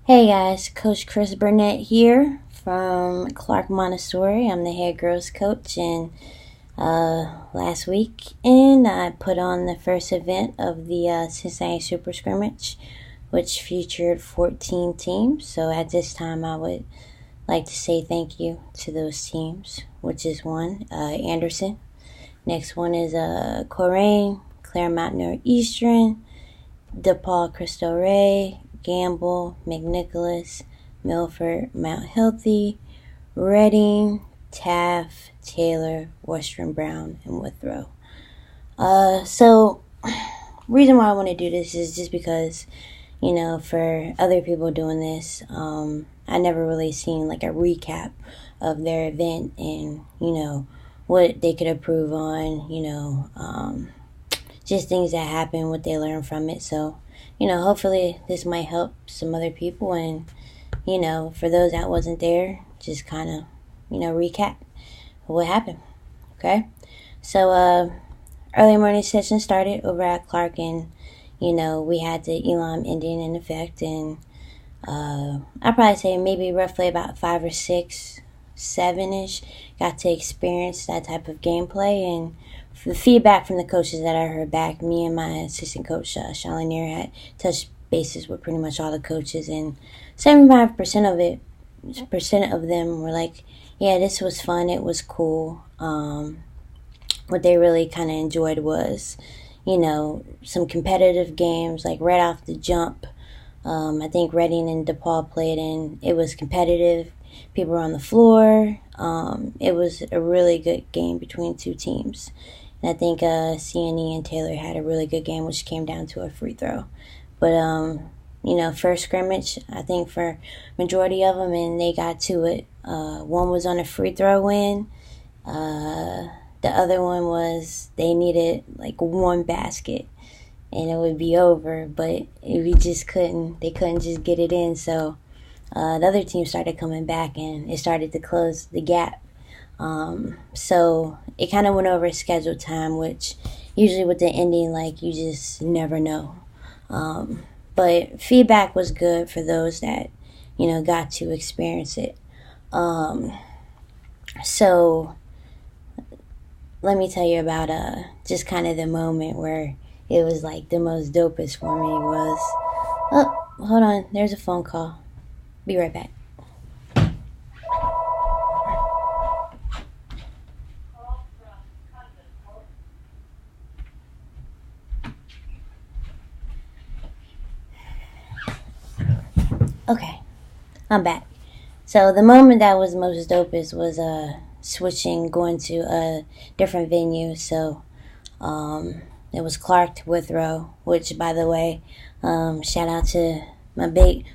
Hey guys, Coach Chris Burnett here from Clark Montessori. I'm the head girls coach, and last week I put on the first event of the Cincinnati Super Scrimmage, which featured 14 teams. So at this time, I would like to say thank you to those teams, which is one, Anderson. Next one is Corrine, Claremont Northeastern, DePaul Cristo Rey, Gamble, McNicholas, Milford, Mount Healthy, Reading, Taft, Taylor, Western Brown, and Withrow. So reason why I want to do this is just because, for other people doing this, I never really seen like a recap of their event and, what they could improve on, just things that happen, what they learn from it. So, hopefully this might help some other people. And, for those that wasn't there, just kind of, recap what happened. Okay. So, early morning session started over at Clark, and, we had the Elam ending in effect. And I'd probably say maybe roughly about 5 or 6, 7-ish got to experience that type of gameplay. And the feedback from the coaches that I heard back, me and my assistant coach, Sean Lanier, had touched bases with pretty much all the coaches, and 75% of them were like, yeah, this was fun, it was cool. What they really kind of enjoyed was, some competitive games, like right off the jump. I think Reading and DePaul played, and it was competitive. People were on the floor. It was a really good game between two teams. And I think CNE and Taylor had a really good game, which came down to a free throw. But, first scrimmage, I think for majority of them, and they got to it. One was on a free throw win. The other one was they needed like one basket and it would be over, but we just they couldn't just get it in. So the other team started coming back, and it started to close the gap. So it kind of went over scheduled time, which usually with the ending, like, you just never know. But feedback was good for those that, got to experience it. So let me tell you about just kind of the moment where it was like the most dopest for me was, oh, hold on, there's a phone call. Be right back. Okay, I'm back. So the moment that was most dopest was switching, going to a different venue. So it was Clark to Withrow, which, by the way, shout out to my big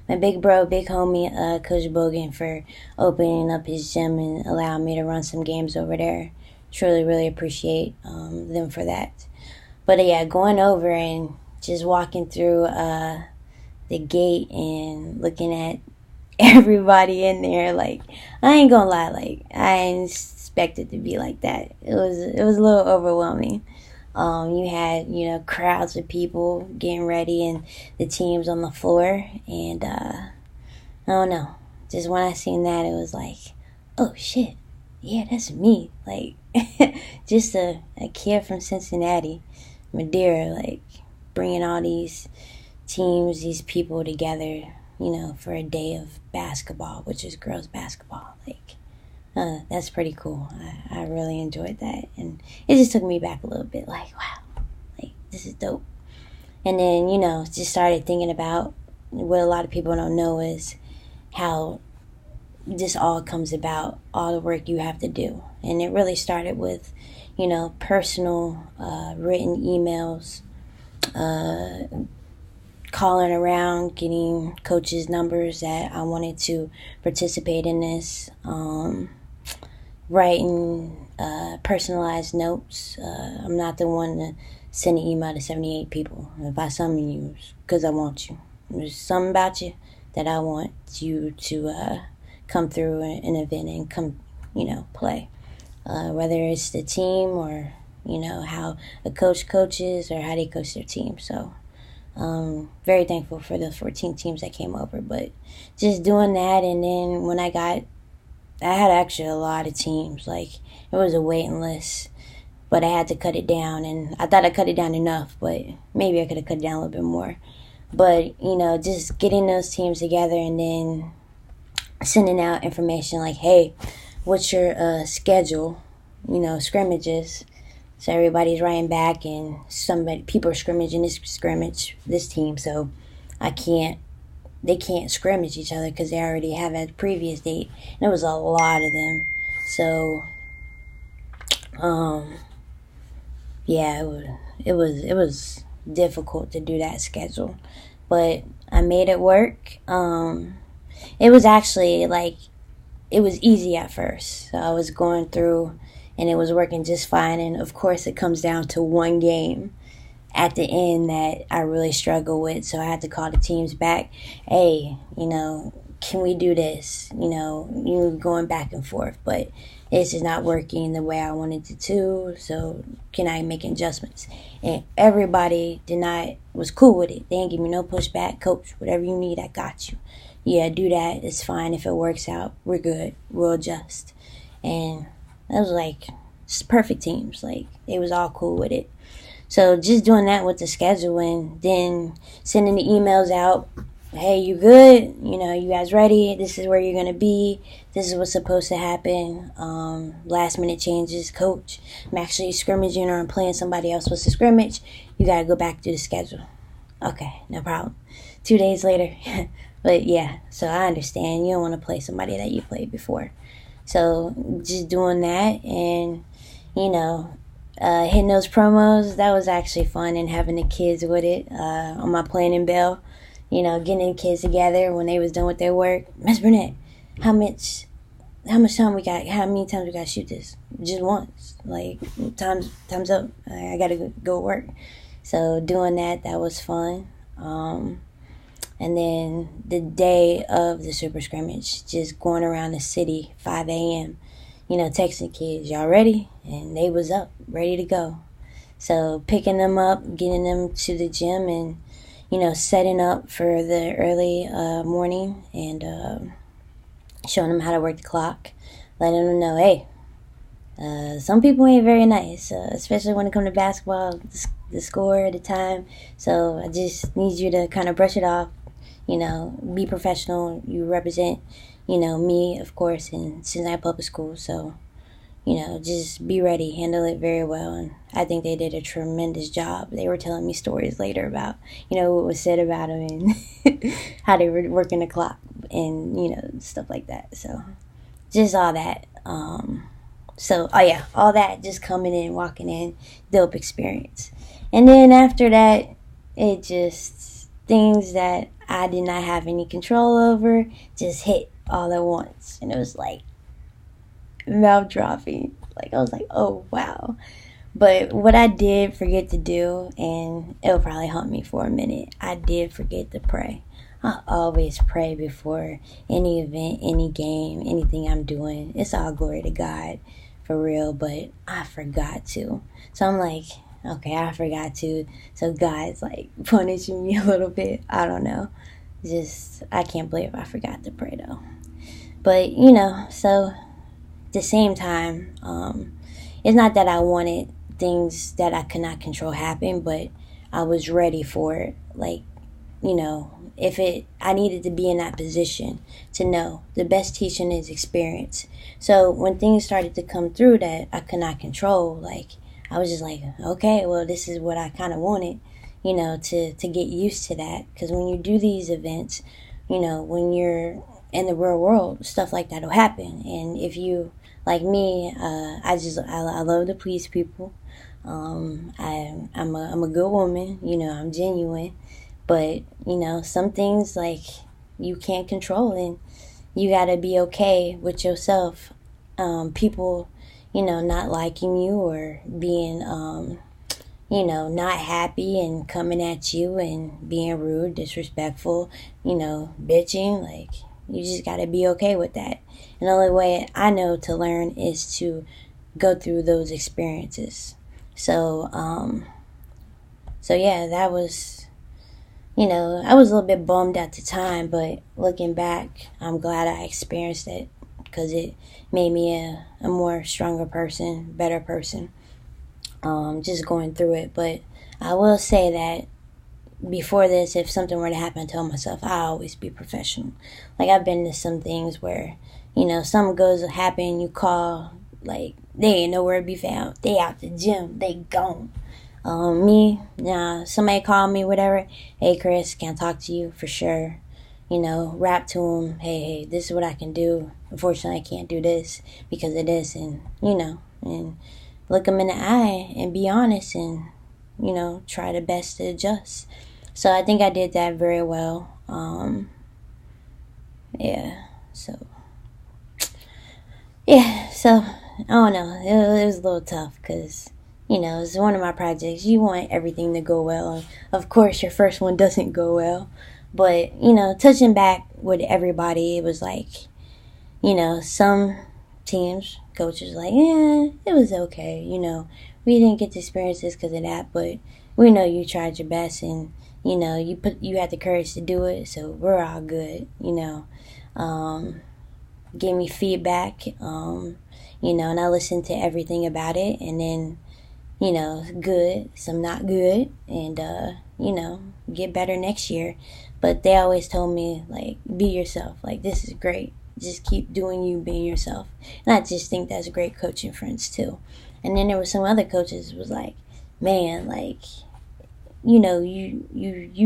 bro, big homie, Coach Bogan, for opening up his gym and allowing me to run some games over there. Truly, really appreciate them for that. But yeah, going over and just walking through the gate and looking at everybody in there, like, I ain't gonna lie, like, I didn't expect it to be like that. It was a little overwhelming. You had, crowds of people getting ready and the teams on the floor. And I don't know. Just when I seen that, it was like, oh shit, yeah, that's me. Like, just a kid from Cincinnati, Madeira, like, bringing all these teams, these people together, for a day of basketball, which is girls basketball. Like, that's pretty cool. I really enjoyed that, and it just took me back a little bit. Like, wow, like, this is dope. And then, just started thinking about what a lot of people don't know is how this all comes about, all the work you have to do. And it really started with, personal written emails, calling around, getting coaches' numbers that I wanted to participate in this, writing personalized notes. I'm not the one to send an email to 78 people. If I summon you, it's because I want you. There's something about you that I want you to come through an event and come, play. Whether it's the team or, how a coach coaches or how they coach their team. So Very thankful for those 14 teams that came over. But just doing that, and then when I had actually a lot of teams. Like, it was a waiting list, but I had to cut it down, and I thought I cut it down enough, but maybe I could have cut it down a little bit more. But, just getting those teams together and then sending out information like, hey, what's your schedule? Scrimmages. So everybody's writing back, and people are scrimmaging this team, so they can't scrimmage each other because they already have a previous date. And it was a lot of them. So, yeah, it was difficult to do that schedule, but I made it work. It was actually it was easy at first. So I was going through, and it was working just fine. And of course, it comes down to one game at the end that I really struggle with. So I had to call the teams back. Hey, can we do this? You going back and forth, but this is not working the way I wanted it to. So can I make adjustments? And everybody was cool with it. They didn't give me no pushback. Coach, whatever you need, I got you. Yeah, do that. It's fine. If it works out, we're good. We'll adjust. And that was just perfect teams. They was all cool with it. So just doing that with the schedule, and then sending the emails out. Hey, you good? You guys ready? This is where you're going to be. This is what's supposed to happen. Last minute changes. Coach, I'm actually scrimmaging, or I'm playing somebody else supposed to scrimmage. You got to go back to the schedule. Okay, no problem. 2 days later. But yeah, so I understand. You don't want to play somebody that you played before. So just doing that, and, hitting those promos, that was actually fun, and having the kids with it on my planning bell. Getting the kids together when they was done with their work. Miss Burnett, how much time we got? How many times we got to shoot this? Just once. Time's up. I got to go work. So doing that was fun. And then the day of the Super Scrimmage, just going around the city, 5 a.m., texting kids, y'all ready? And they was up, ready to go. So picking them up, getting them to the gym, and, setting up for the early morning, and showing them how to work the clock, letting them know, hey, some people ain't very nice, especially when it comes to basketball, the score, the time. So I just need you to kind of brush it off, be professional. You represent, me, of course, in Cincinnati Public Schools. So, just be ready, handle it very well. And I think they did a tremendous job. They were telling me stories later about, what was said about them, and how they were working the clock, and, stuff like that. So just all that. All that, just coming in, walking in, dope experience. And then after that, it just, things that I did not have any control over just hit all at once. And it was mouth dropping. I was oh, wow. But what I did forget to do, and it'll probably haunt me for a minute, I did forget to pray. I always pray before any event, any game, anything I'm doing. It's all glory to God, for real, but I forgot to. So I'm okay, I forgot to. So God's punishing me a little bit. I don't know. I can't believe I forgot to pray though. But, so at the same time, it's not that I wanted things that I could not control happen, but I was ready for it. I needed to be in that position to know the best teaching is experience. So when things started to come through that I could not control, I was just okay, well, this is what I kind of wanted, to get used to that. Because when you do these events, when you're in the real world, stuff like that will happen. And if you, like me, I love to please people. I'm a good woman, I'm genuine. But, some things you can't control, and you got to be okay with yourself. People, not liking you, or being, not happy and coming at you and being rude, disrespectful, bitching. You just got to be okay with that. And the only way I know to learn is to go through those experiences. So yeah, that was I was a little bit bummed at the time, but looking back, I'm glad I experienced it because it made me a more stronger person, better person, just going through it. But I will say that before this, if something were to happen, I tell myself I always be professional. Like I've been to some things where, something goes to happen, you call, like they ain't nowhere to be found. They out the gym, they gone. Somebody called me, whatever. Hey, Chris, can't talk to you for sure. Rap to them. Hey, this is what I can do. Unfortunately, I can't do this because of this, and and look them in the eye and be honest, and try the best to adjust. So I think I did that very well. Yeah. So I don't know. It was a little tough because it's one of my projects. You want everything to go well. And of course, your first one doesn't go well. But, touching back with everybody, it was like, some teams, coaches like, yeah, it was okay. We didn't get to experience this because of that, but we know you tried your best and, you had the courage to do it. So we're all good, Gave me feedback, and I listened to everything about it. And then, good, some not good, and, get better next year. But they always told me, like, be yourself. Like, this is great. Just keep doing you, being yourself. And I just think that's great coaching friends, too. And then there were some other coaches who was like, man, like, you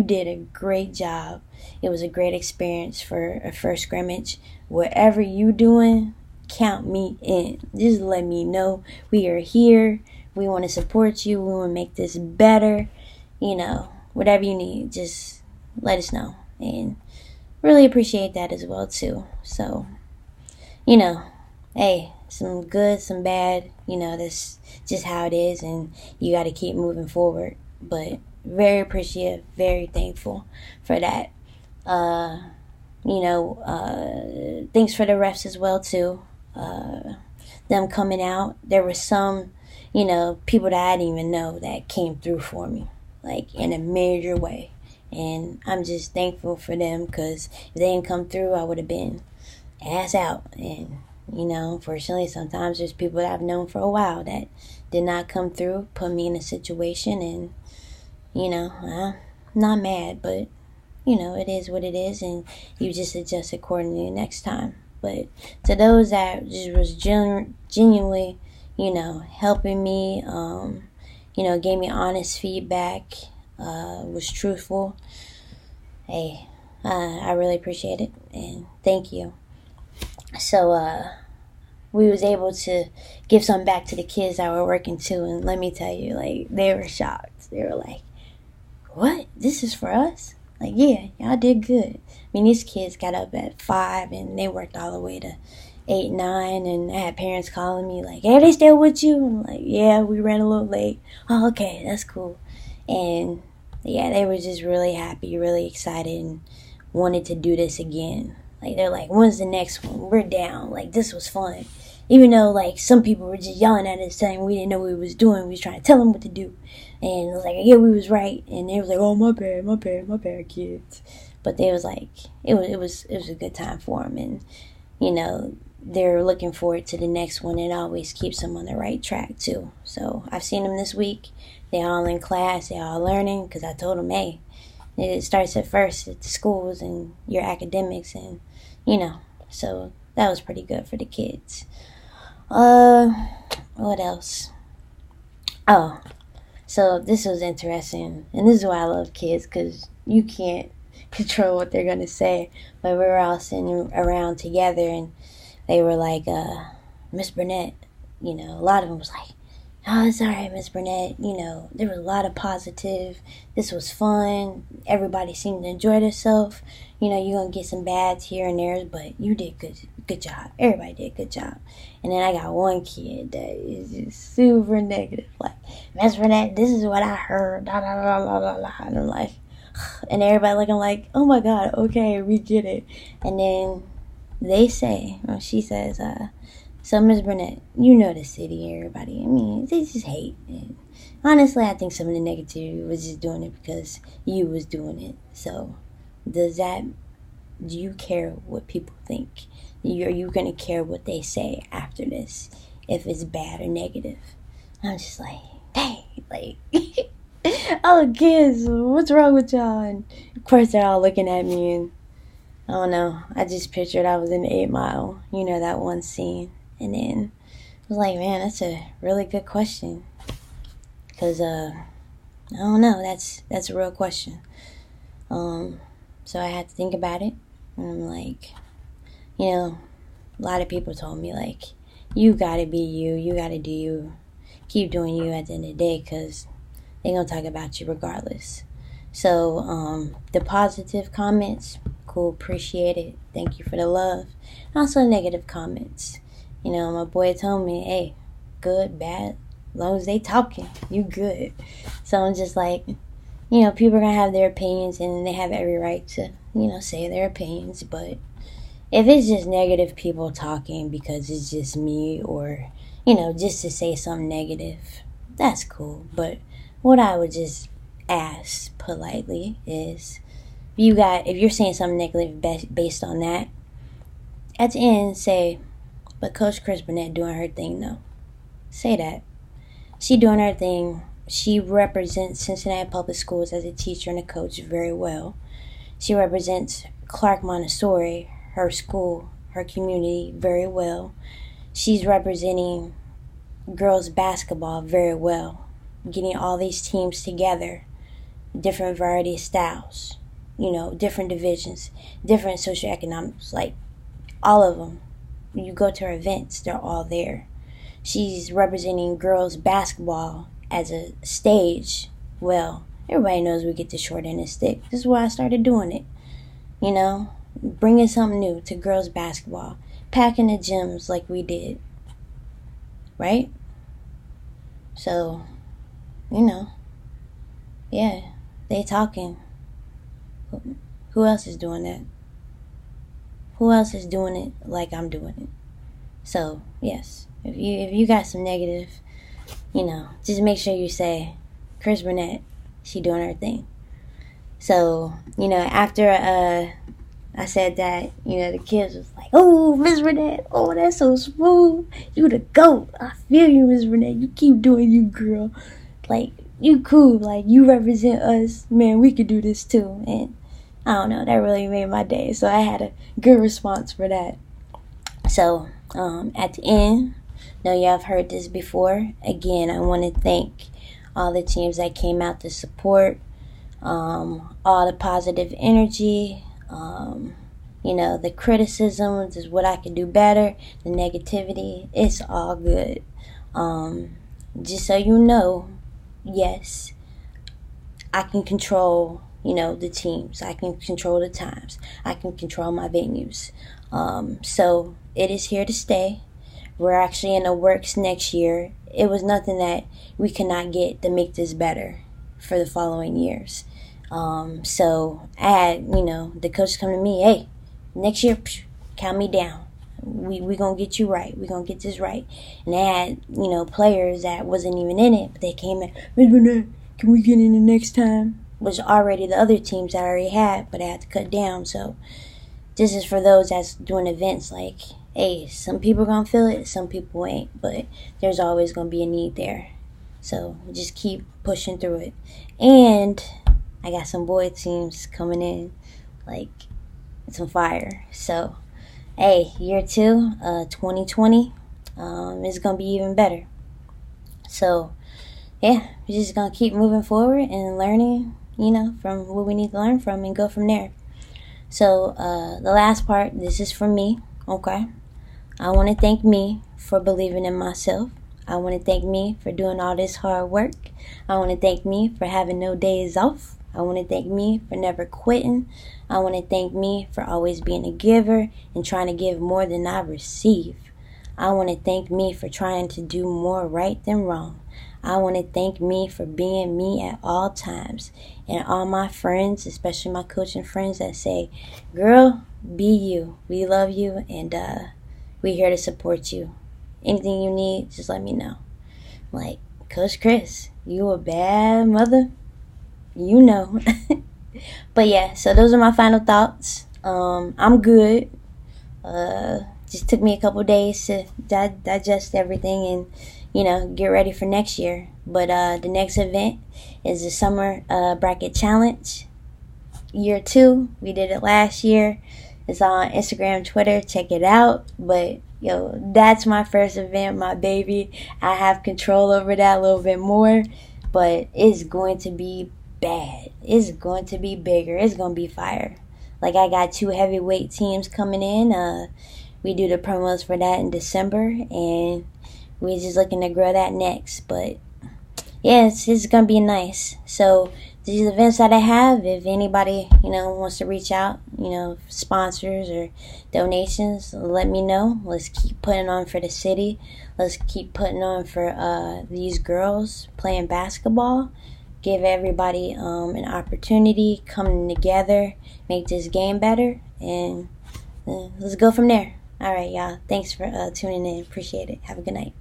did a great job. It was a great experience for a first scrimmage. Whatever you doing, count me in. Just let me know we are here. We want to support you. We want to make this better. Whatever you need, just let us know. And really appreciate that as well too. So, hey, some good, some bad, that's just how it is, and you got to keep moving forward. But very appreciative, very thankful for that. Thanks for the refs as well too. Them coming out. There were some, people that I didn't even know that came through for me, like in a major way. And I'm just thankful for them because if they didn't come through, I would have been ass out. And, unfortunately, sometimes there's people that I've known for a while that did not come through, put me in a situation, and, I'm not mad, but, it is what it is, and you just adjust accordingly next time. But to those that just was genuinely, helping me, gave me honest feedback, was truthful, hey, I really appreciate it, and thank you. So, we was able to give something back to the kids that were working too, and let me tell you, like, they were shocked. They were like, what? This is for us? Like, yeah, y'all did good. I mean, these kids got up at 5, and they worked all the way to 8, 9, and I had parents calling me like, hey, they still with you? And I'm like, yeah, we ran a little late. Oh, okay, that's cool. And yeah, they were just really happy, really excited, and wanted to do this again. Like, they're like, when's the next one? We're down. Like, this was fun. Even though, like, some people were just yelling at us saying we didn't know what we was doing. We was trying to tell them what to do. And it was like, yeah, we was right. And they was like, oh, my bad, kids. But they was like, it was a good time for them. And, they're looking forward to the next one. It always keeps them on the right track, too. So I've seen them this week. They're all in class. They're all learning because I told them, hey, it starts at first at the schools and your academics. And, so that was pretty good for the kids. What else? Oh, so this was interesting. And this is why I love kids, because you can't control what they're going to say. But we were all sitting around together, and they were like, Miss Burnett, a lot of them was like, oh, it's all right, Miss Burnett. There was a lot of positive. This was fun. Everybody seemed to enjoy themselves. You're going to get some bads here and there, but you did good job. Everybody did a good job. And then I got one kid that is just super negative. Like, Miss Burnett, this is what I heard. Da, da, da, da, da, da. And I'm like, and everybody looking like, oh my God, okay, we get it. And then she says, so Miss Burnett, you know the city, everybody. I mean, they just hate. And honestly, I think some of the negativity was just doing it because you was doing it. So, does that, do you care what people think? Are you going to care what they say after this? If it's bad or negative? I'm just like, dang, like, oh, kids, what's wrong with y'all? And of course, they're all looking at me, and I don't know. I just pictured I was in the 8 Mile, you know, that one scene. And then I was like, man, that's a really good question. Because, I don't know. That's a real question. So I had to think about it. And I'm like, you know, a lot of people told me, like, you gotta be you. You gotta do you. Keep doing you at the end of the day, because they're going to talk about you regardless. So, the positive comments, cool, appreciate it. Thank you for the love. Also, negative comments. You know, my boy told me, hey, good, bad, as long as they talking, you good. So I'm just like, you know, people are going to have their opinions, and they have every right to, you know, say their opinions. But if it's just negative people talking because it's just me, or, you know, just to say something negative, that's cool. But what I would just ask politely is, if you're saying something negative based on that, at the end say, but Coach Chris Burnett doing her thing though. Say that. She doing her thing. She represents Cincinnati Public Schools as a teacher and a coach very well. She represents Clark Montessori, her school, her community, very well. She's representing girls basketball very well. Getting all these teams together, different variety of styles, you know, different divisions, different socioeconomics, like all of them. You go to her events, they're all there. She's representing girls basketball as a stage. Well, everybody knows we get the short end of the stick. This is why I started doing it. You know, bringing something new to girls basketball, packing the gyms like we did, right? So, you know, yeah, they talking. Who else is doing that? Who else is doing it like I'm doing it? So, yes, if you got some negative, you know, just make sure you say, Chris Burnett, she doing her thing. So, you know, after I said that, you know, the kids was like, oh, Miss Burnett, oh, that's so smooth. You the GOAT. I feel you, Miss Burnett. You keep doing you, girl. Like, you cool. Like, you represent us. Man, we could do this too. And I don't know, that really made my day. So I had a good response for that. So, at the end, know y'all have heard this before. Again, I want to thank all the teams that came out to support, all the positive energy, you know, the criticism is what I could do better, the negativity, it's all good. Just so you know, yes, I can control, you know, the teams. I can control the times. I can control my venues. So it is here to stay. We're actually in the works next year. It was nothing that we could not get to make this better for the following years. So I had, you know, the coach come to me, hey, next year, count me down. We gonna get you right. We gonna get this right. And they had, you know, players that wasn't even in it, but they came in, Miss Burnett, can we get in the next time? Which already the other teams I already had, but I had to cut down. So this is for those that's doing events. Like, hey, some people are gonna feel it, some people ain't, but there's always gonna be a need there. So just keep pushing through it. And I got some boy teams coming in, like, some fire. So, hey, year 2, 2020, is gonna be even better. So, yeah, we're just gonna keep moving forward and learning, you know, from what we need to learn from and go from there. So, the last part, this is for me, okay? I want to thank me for believing in myself. I want to thank me for doing all this hard work. I want to thank me for having no days off. I want to thank me for never quitting. I want to thank me for always being a giver and trying to give more than I receive. I want to thank me for trying to do more right than wrong. I want to thank me for being me at all times. And all my friends, especially my coaching friends that say, girl, be you. We love you, and we're here to support you. Anything you need, just let me know. Like, Coach Chris, you a bad mother. You know. But yeah, so those are my final thoughts. I'm good. Just took me a couple days to digest everything and, get ready for next year. But the next event is the Summer Bracket Challenge. Year 2. We did it last year. It's on Instagram, Twitter. Check it out. But that's my first event, my baby. I have control over that a little bit more, but it's going to be bad. It's going to be bigger. It's going to be fire. Like, I got 2 heavyweight teams coming in. We do the promos for that in December, and we're just looking to grow that next. But yeah, it's going to be nice. So these events that I have, if anybody, wants to reach out, sponsors or donations, let me know. Let's keep putting on for the city. Let's keep putting on for these girls playing basketball. Give everybody an opportunity, coming together, make this game better, and let's go from there. All right, y'all. Thanks for tuning in. Appreciate it. Have a good night.